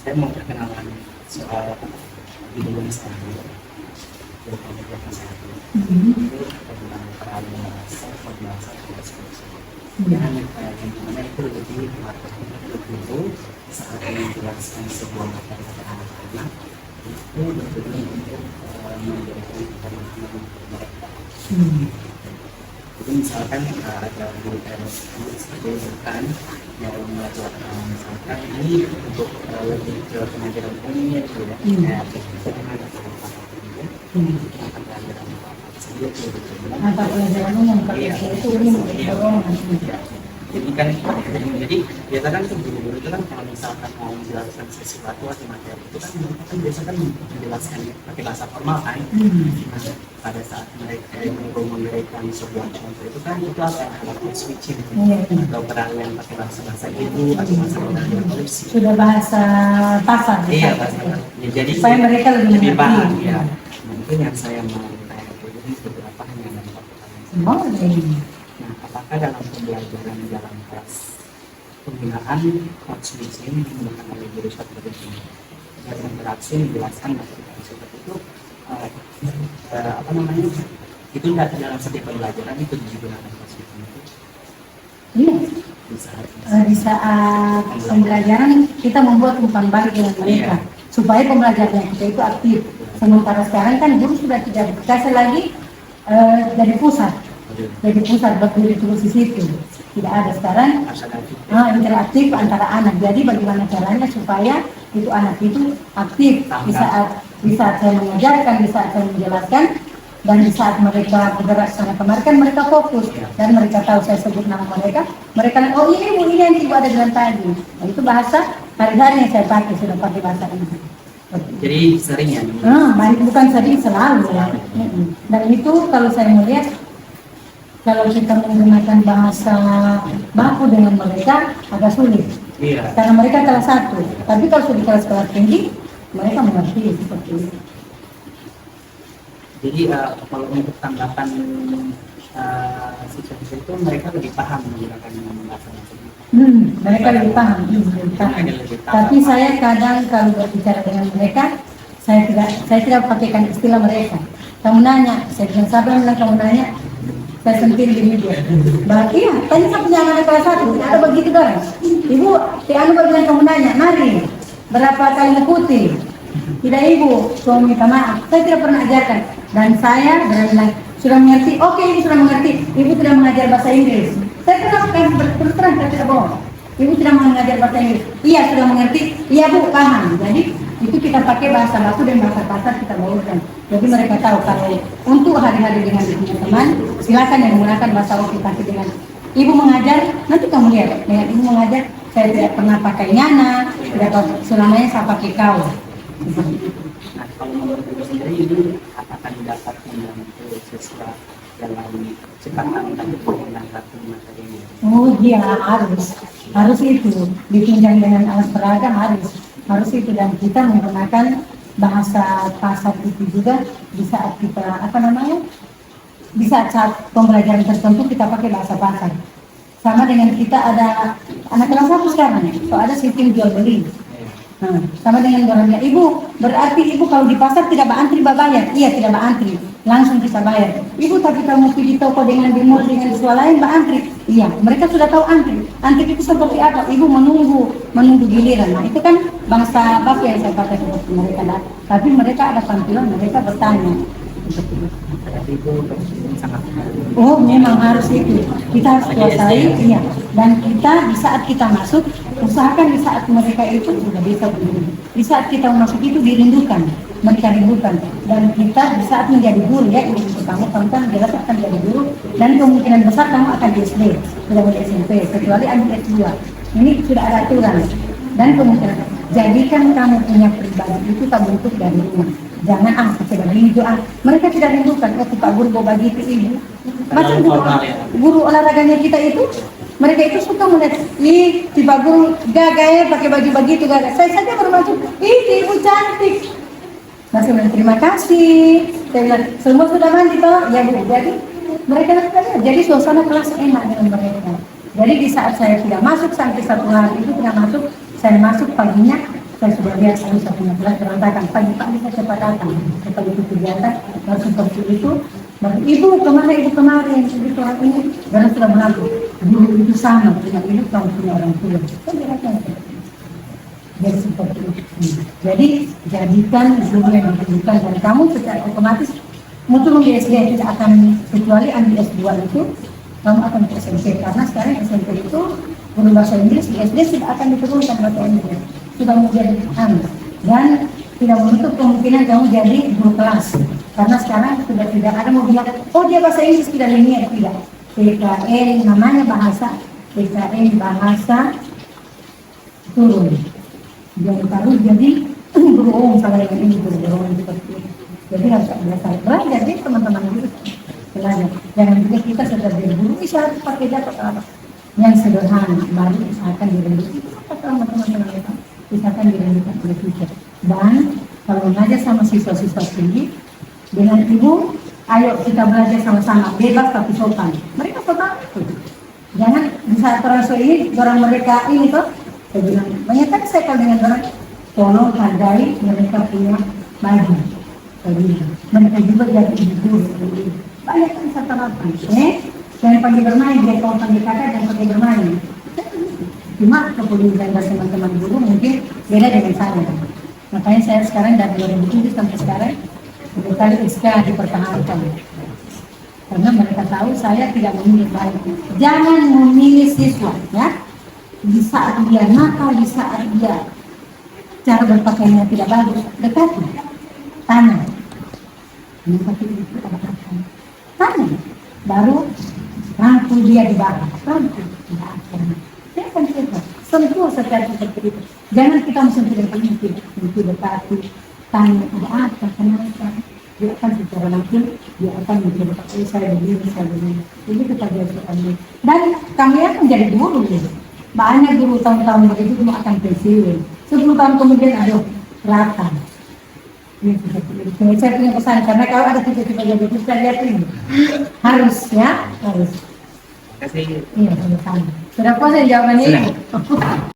Saya mau perkenalan soal hidung sekali berupa media kesehatan itu tentang peran bahasa dan gimana itu lebih dulu saat menjelaskan sebuah materi pada anak-anak itu betul-betul untuk memberikan informasi mereka. Jadi misalkan ada guru seperti itu kan yang melakukan misalkan ini untuk lebih ke pengajaran umum gitu ya. Bagaimana mata pelajaran umum itu umum jadi kan jadi biasa kan guru-guru itu kan kalau misalkan mau menjelaskan sesuatu atau materi itu kan mereka kan biasa kan menjelaskan pakai bahasa formal kan. Nah, pada saat mereka memberikan sebuah contoh itu kan itu akan switching atau peran yang pakai bahasa ibu atau bahasa polisi sudah bahasa pasar bahasa ya, jadi supaya mereka lebih paham ya. Mungkin yang saya mau tanya ini beberapa hanya dampak pertanyaan. Nah, apakah dalam pembelajaran dalam kelas penggunaan code switching digunakan oleh guru seperti ini dan interaksi menjelaskan materi seperti itu apa namanya itu tidak dalam setiap pembelajaran itu digunakan code switching itu? Iya. Di saat pembelajaran kita membuat umpan balik dengan mereka supaya pembelajaran kita itu aktif. Sementara sekarang kan guru sudah tidak dikasih lagi dari pusat. Jadi pusat berdiri terus di situ tidak ada sekarang interaktif antara anak. Jadi bagaimana caranya supaya itu anak itu aktif di saat saya mengajarkan, di saat saya menjelaskan, dan di saat mereka bergerak sana kemari kan mereka fokus dan mereka tahu saya sebut nama mereka oh ini bu ini yang ibu ada bilang tadi. Nah, itu bahasa hari-hari yang saya pakai sudah pakai bahasa ini. Jadi sering ya? Bukan sering, selalu ya. Dan itu kalau saya melihat kalau kita menggunakan bahasa baku dengan mereka agak sulit. Karena mereka kelas 1. Tapi kalau sudah kelas tinggi, mereka mengerti seperti itu. Jadi kalau untuk tanggapan siswa itu mereka lebih paham menggunakan bahasa tersebut. Mereka lebih paham. Tapi saya kadang kalau berbicara dengan mereka, saya tidak pakaikan istilah mereka. Kamu nanya, saya bilang sabar bilang kamu nanya. Saya sentil di media. Iya, tadi saya punya anak kelas 1, ada begitu kan? Ibu, bilang kamu nanya, mari, berapa kali mengikuti? Tidak ibu, suami minta maaf. Saya tidak pernah ajarkan. Dan saya bilang, sudah mengerti? Oke, ibu sudah mengerti. Ibu tidak mengajar bahasa Inggris. Saya terus terang, saya tidak bohong. Ibu tidak mengajar bahasa Inggris. Iya, sudah mengerti. Iya bu, paham. Jadi, itu kita pakai bahasa baku dan bahasa kasar kita bawakan. Jadi mereka tahu kalau untuk hari-hari dengan teman, silakan yang menggunakan bahasa okupasi dengan ibu mengajar. Nanti kamu lihat dengan ibu mengajar, saya tidak pernah pakai nyana, tidak selamanya saya pakai kau. Nah, kalau menurut ibu sendiri itu akan dapat membantu siswa dalam kecepatan untuk menangkap materi ini. Oh iya, harus itu ditunjang dengan alat peraga harus itu, dan kita menggunakan bahasa pasar itu juga di saat kita di saat pembelajaran tertentu kita pakai bahasa pasar. Sama dengan kita ada anak kelas 1 sekarang, so ada sistem jual beli. Sama dengan orangnya, ibu berarti ibu kalau di pasar tidak berantri bayar. Iya, tidak berantri, langsung kita bayar. Ibu tapi kamu pergi toko dengan di mall dengan sesuatu lain berantri. Iya, mereka sudah tahu antri itu seperti apa. Ibu menunggu giliran. Nah itu kan bangsa baku yang saya pakai seperti mereka. Tapi mereka ada tampilan, mereka bertanya. Oh memang harus itu, kita harus kuasai, iya. Dan kita di saat kita masuk, usahakan di saat mereka itu sudah bisa berdiri. Di saat kita masuk itu dirindukan, mereka rindukan. Dan kita di saat menjadi guru ya, ini kamu kan jelas akan jadi guru. Dan kemungkinan besar kamu akan di SD, sudah di SMP, kecuali ambil S2. Ini sudah ada aturan. Dan kemungkinan, jadikan kamu punya pribadi itu tak bentuk dari rumah. Jangan tidak rindu mereka tidak rindukan Pak guru bawa begitu ibu macam guru olahraganya kita itu mereka itu suka melihat si Pak guru gagah pakai baju begitu gagah. Saya saja baru masuk ibu cantik masih bilang terima kasih. Saya bilang semua sudah mandi toh ya bu. Jadi mereka jadi suasana kelas enak dengan mereka. Jadi di saat saya tidak masuk sampai 1 hari itu tidak masuk, saya masuk paginya saya sudah lihat saya punya berat berantakan pagi-pagi saya cepat datang setelah itu kegiatan langsung seperti itu. Baru ibu kemarin ibu orang ini karena sudah mengaku dulu itu sama punya ibu kamu punya orang tua. Saya bilang jadi seperti itu. Jadi jadikan guru yang ditujukan dari kamu secara otomatis mutu di SD tidak akan, kecuali ambil S2 itu kamu akan ke SMP, karena sekarang SMP itu guru bahasa Inggris, di SD sudah akan diturunkan bahasa Inggris, sudah menjadi dan tidak menutup kemungkinan kamu jadi guru kelas, karena sekarang sudah tidak ada mau bilang oh dia bahasa Inggris tidak linear, tidak. PKN namanya bahasa, PKN bahasa turun jadi taruh jadi guru umum sama dengan ini guru umum seperti itu. Jadi harus belajar deh teman-teman itu belajar. Jangan juga kita sudah jadi guru bisa pakai data apa yang sederhana, baru misalkan direndukan apa teman-teman kita misalkan direndukan oleh teacher. Dan kalau belajar sama siswa-siswa tinggi dengan ibu, ayo kita belajar sama-sama bebas tapi sopan. Mereka sopan itu. Jangan bisa terasa ini orang mereka ini tuh. Saya bilang banyak kan saya kalau dengan orang tolong hargai mereka punya baju. Mereka juga jadi ibu. Banyak kan saya terapkan. Jangan pergi bermain, dia kalau pergi kakak dan pergi bermain. Cuma kepedulian dari teman-teman guru mungkin beda dengan saya. Makanya saya sekarang dari 2007 sampai sekarang berkali SK dipertahankan. Karena mereka tahu saya tidak memilih baik. Jangan memilih siswa, ya. Di saat dia nakal, di saat dia cara berpakaiannya tidak bagus, dekati, tanya. Seperti itu katakan, tanya, baru rangkul dia di bawah, rangkul di bawah. Dia akan cerita, sentuh seperti itu. Jangan kita mensentuh dengan itu dekati, tanya ada apa, kenapa. Dia akan secara langsung, dia akan mencoba saya begini. Ini kita biasakan. Dan kami akan menjadi guru gitu. Banyak guru tahun-tahun begitu cuma akan pensiun. 10 tahun kemudian aduh rata. Saya punya pesan karena kalau ada tiba-tiba jadi itu saya lihat ini harus ya harus. Kasih. Iya sama-sama. Sudah puas ya jawabannya?